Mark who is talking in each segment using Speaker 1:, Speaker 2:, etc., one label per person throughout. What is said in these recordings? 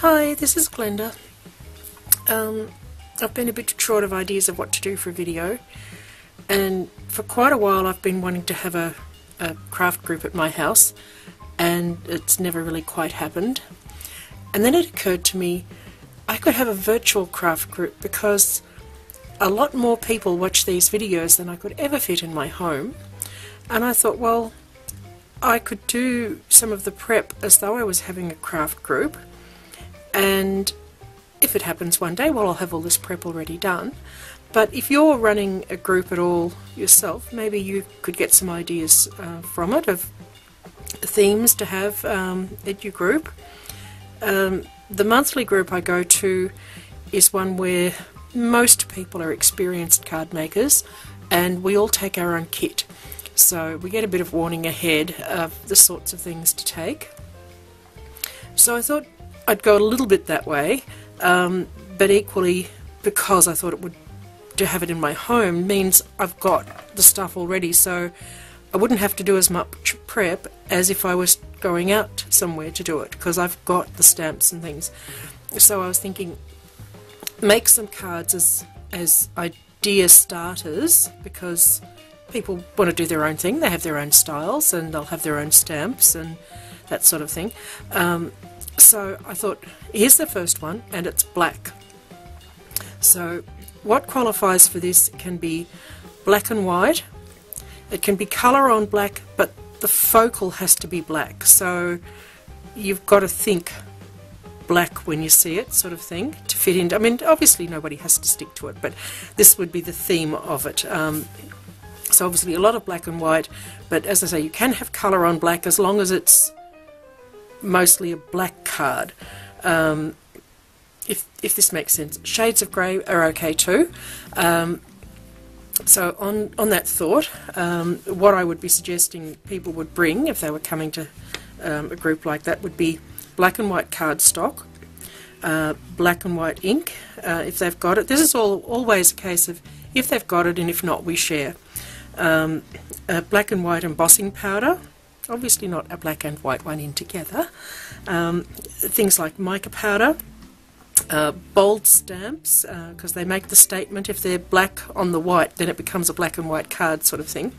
Speaker 1: Hi, this is Glenda. I've been a bit short of ideas of what to do for a video, and for quite a while I've been wanting to have a craft group at my house, and it's never really quite happened. And then it occurred to me I could have a virtual craft group because a lot more people watch these videos than I could ever fit in my home. And I thought, well, I could do some of the prep as though I was having a craft group, and if it happens one day, well, I'll have all this prep already done. But if you're running a group at all yourself, maybe you could get some ideas from it of themes to have at your group. The monthly group I go to is one where most people are experienced card makers, and we all take our own kit. So we get a bit of warning ahead of the sorts of things to take. So I thought I'd go a little bit that way, but equally, because I thought it would, to have it in my home means I've got the stuff already, so I wouldn't have to do as much prep as if I was going out somewhere to do it, because I've got the stamps and things. So I was thinking, make some cards as idea starters, because people want to do their own thing. They have their own styles and they'll have their own stamps and that sort of thing. So I thought, here's the first one, and it's black. So what qualifies for this can be black and white. It can be colour on black, but the focal has to be black. So you've got to think black when you see it, sort of thing, to fit in. I mean, obviously nobody has to stick to it, but this would be the theme of it. So obviously a lot of black and white, but as I say, you can have colour on black as long as it's mostly a black card. If this makes sense. Shades of grey are okay too. So on that thought, what I would be suggesting people would bring if they were coming to a group like that would be black and white cardstock, black and white ink, if they've got it. This is always a case of if they've got it, and if not, we share. Black and white embossing powder, obviously not a black and white one in together. Things like mica powder, bold stamps, because they make the statement. If they're black on the white, then it becomes a black and white card sort of thing.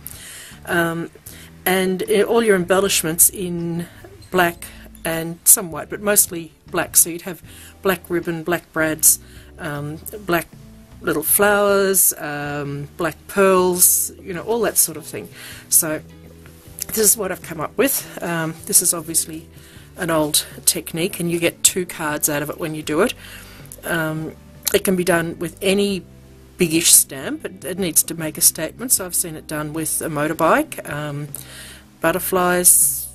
Speaker 1: And all your embellishments in black and some white, but mostly black. So you'd have black ribbon, black brads, black little flowers, black pearls, you know, all that sort of thing. So this is what I've come up with. This is obviously an old technique, and you get 2 cards out of it when you do it. It can be done with any biggish stamp. It needs to make a statement, so I've seen it done with a motorbike, butterflies.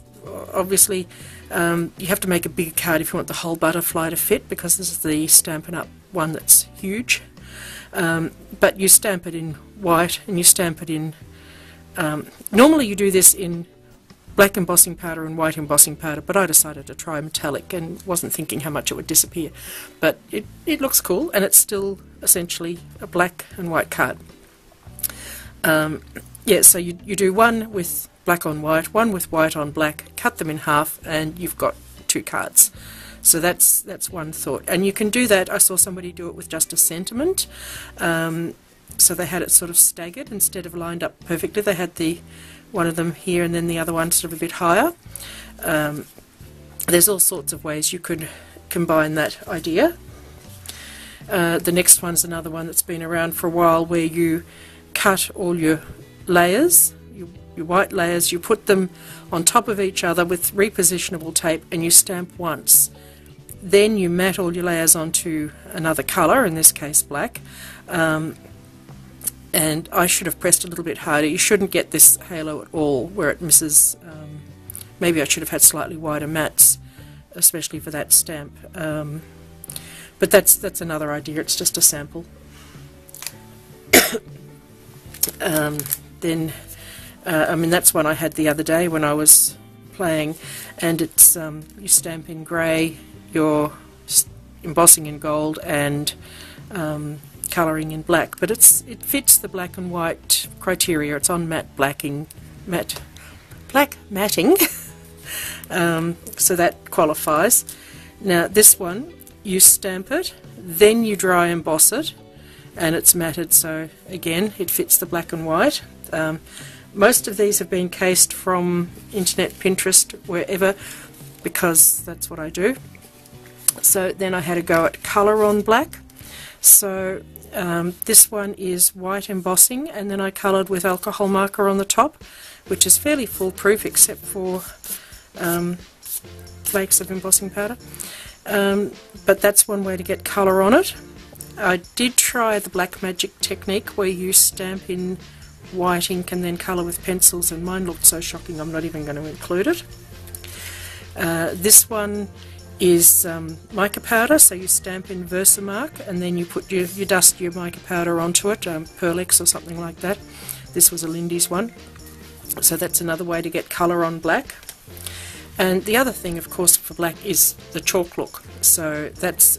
Speaker 1: Obviously you have to make a bigger card if you want the whole butterfly to fit, because this is the Stampin' Up! One that's huge. But you stamp it in white, and you stamp it in normally you do this in black embossing powder and white embossing powder, but I decided to try metallic and wasn't thinking how much it would disappear. But it looks cool, and it's still essentially a black and white card. Yeah, so you do one with black on white, one with white on black, cut them in half, and you've got 2 cards. So that's one thought. And you can do that. I saw somebody do it with just a sentiment. So they had it sort of staggered instead of lined up perfectly. They had one of them here and then the other one sort of a bit higher. There's all sorts of ways you could combine that idea. The next one's another one that's been around for a while, where you cut all your layers, your white layers, you put them on top of each other with repositionable tape, and you stamp once. Then you mat all your layers onto another colour, in this case black. And I should have pressed a little bit harder. You shouldn't get this halo at all where it misses. Maybe I should have had slightly wider mats, especially for that stamp. But that's another idea. It's just a sample. Then, I mean, that's one I had the other day when I was playing, and it's you stamp in grey, you're embossing in gold, and colouring in black, but it fits the black and white criteria. It's on black matting, so that qualifies. Now this one, you stamp it, then you dry emboss it, and it's matted, so again it fits the black and white. Most of these have been cased from internet, Pinterest, wherever, because that's what I do. So then I had a go at colour on black. So this one is white embossing, and then I coloured with alcohol marker on the top, which is fairly foolproof except for flakes of embossing powder. But that's one way to get colour on it. I did try the Black Magic technique where you stamp in white ink and then colour with pencils, and mine looked so shocking I'm not even going to include it. This one is mica powder, so you stamp in Versamark and then you put you dust your mica powder onto it, Pearlex or something like that. This was a Lindy's one, so that's another way to get colour on black. And the other thing, of course, for black is the chalk look. So that's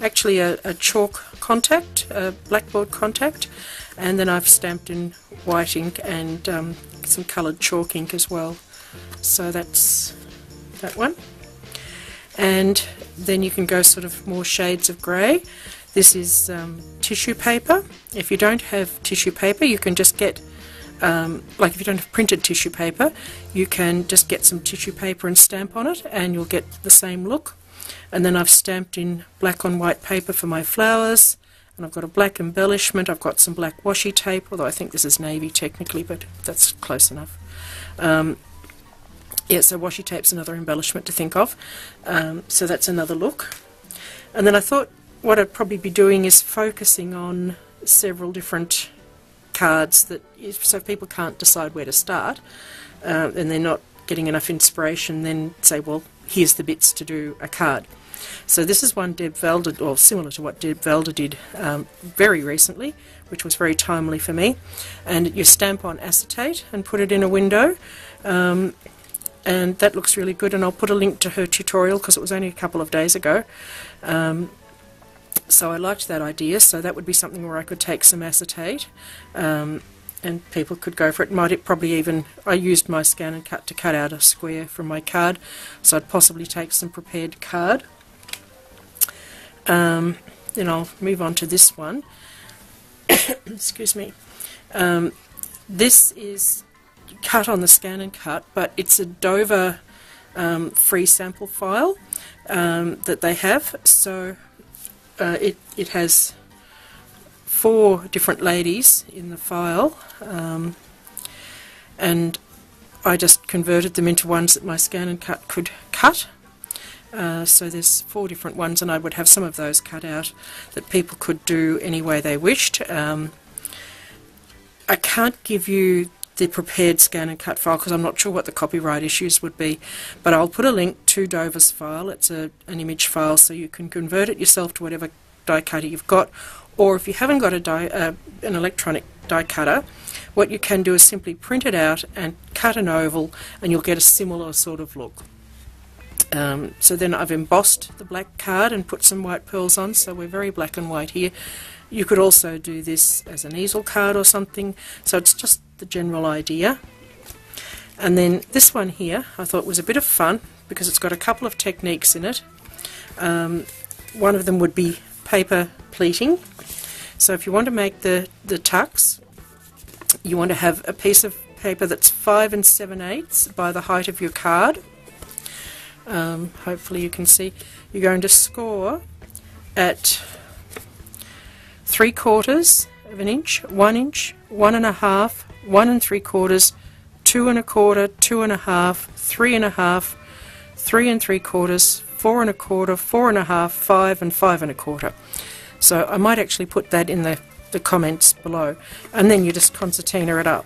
Speaker 1: actually a chalk contact, a blackboard contact, and then I've stamped in white ink and some coloured chalk ink as well. So that's that one. And then you can go sort of more shades of grey. This is tissue paper. If you don't have tissue paper, you can just get like if you don't have printed tissue paper, you can just get some tissue paper and stamp on it and you'll get the same look. And then I've stamped in black on white paper for my flowers, and I've got a black embellishment. I've got some black washi tape, although I think this is navy technically, but that's close enough. Yeah, so washi tape's another embellishment to think of. So that's another look. And then I thought what I'd probably be doing is focusing on several different cards, that so people can't decide where to start and they're not getting enough inspiration, then say, well, here's the bits to do a card. So this is one Deb Velder, or similar to what Deb Velder did very recently, which was very timely for me. And you stamp on acetate and put it in a window, and that looks really good, and I'll put a link to her tutorial because it was only a couple of days ago. So I liked that idea, so that would be something where I could take some acetate and people could go for it. Probably even, I used my Scan and Cut to cut out a square from my card, so I'd possibly take some prepared card. Then I'll move on to this one. Excuse me. This is cut on the Scan and Cut, but it's a Dover free sample file that they have. So it has 4 different ladies in the file, and I just converted them into ones that my Scan and Cut could cut. So there's 4 different ones, and I would have some of those cut out that people could do any way they wished. I can't give you the prepared Scan and Cut file because I'm not sure what the copyright issues would be, but I'll put a link to Dover's file. It's an image file, so you can convert it yourself to whatever die cutter you've got, or if you haven't got an electronic die cutter, what you can do is simply print it out and cut an oval and you'll get a similar sort of look. So then I've embossed the black card and put some white pearls on, so we're very black and white here. You could also do this as an easel card or something, so it's just the general idea. And then this one here I thought was a bit of fun because it's got a couple of techniques in it. One of them would be paper pleating. So if you want to make the tucks, you want to have a piece of paper that's 5 7/8 by the height of your card. Hopefully you can see. You're going to score at 3/4 of an inch, 1 inch, 1 1/2, 1 3/4, 2 1/4, 2 1/2, 3 1/2, 3 3/4, 4 1/4, 4 1/2, 5 and 5 1/4. So I might actually put that in the comments below, and then you just concertina it up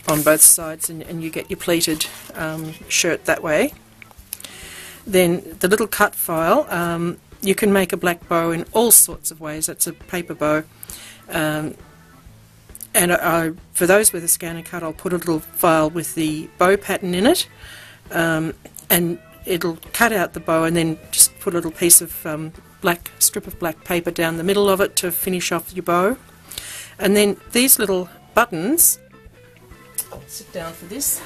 Speaker 1: on both sides, and you get your pleated shirt that way. Then the little cut file, you can make a black bow in all sorts of ways. It's a paper bow, and for those with a Scan and Cut, I'll put a little file with the bow pattern in it, and it'll cut out the bow and then just put a little piece of strip of black paper down the middle of it to finish off your bow. And then these little buttons, I'll sit down for this,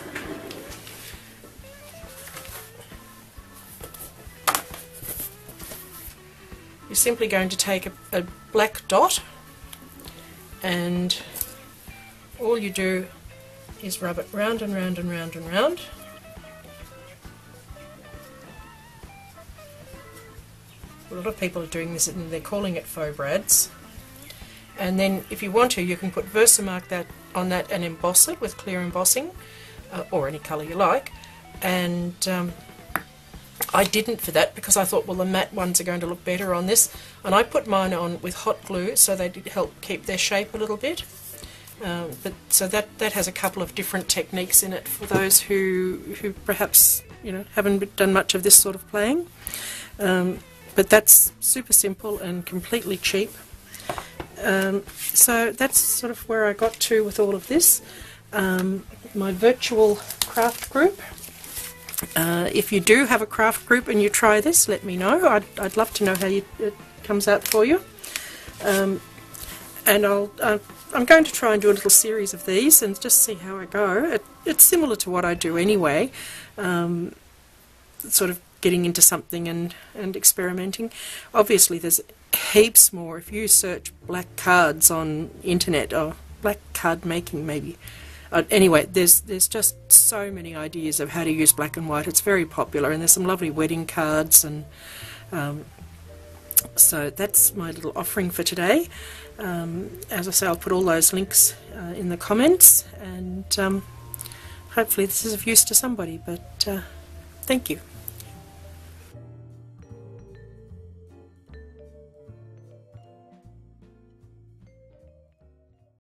Speaker 1: you're simply going to take a black dot, and all you do is rub it round and round and round and round. A lot of people are doing this and they're calling it faux brads. And then if you want to, you can put Versamark on that and emboss it with clear embossing, or any colour you like. And I didn't for that because I thought, well, the matte ones are going to look better on this, and I put mine on with hot glue so they did help keep their shape a little bit. So that has a couple of different techniques in it for those who perhaps haven't done much of this sort of playing. But that's super simple and completely cheap. So that's sort of where I got to with all of this. My virtual craft group. If you do have a craft group and you try this, let me know. I'd love to know how it comes out for you. And I'm going to try and do a little series of these and just see how I go. It's similar to what I do anyway, sort of getting into something and experimenting. Obviously there's heaps more. If you search black cards on internet, or black card making maybe, anyway, there's just so many ideas of how to use black and white. It's very popular, and there's some lovely wedding cards, and so that's my little offering for today. As I say, I'll put all those links in the comments, and hopefully this is of use to somebody, but thank you.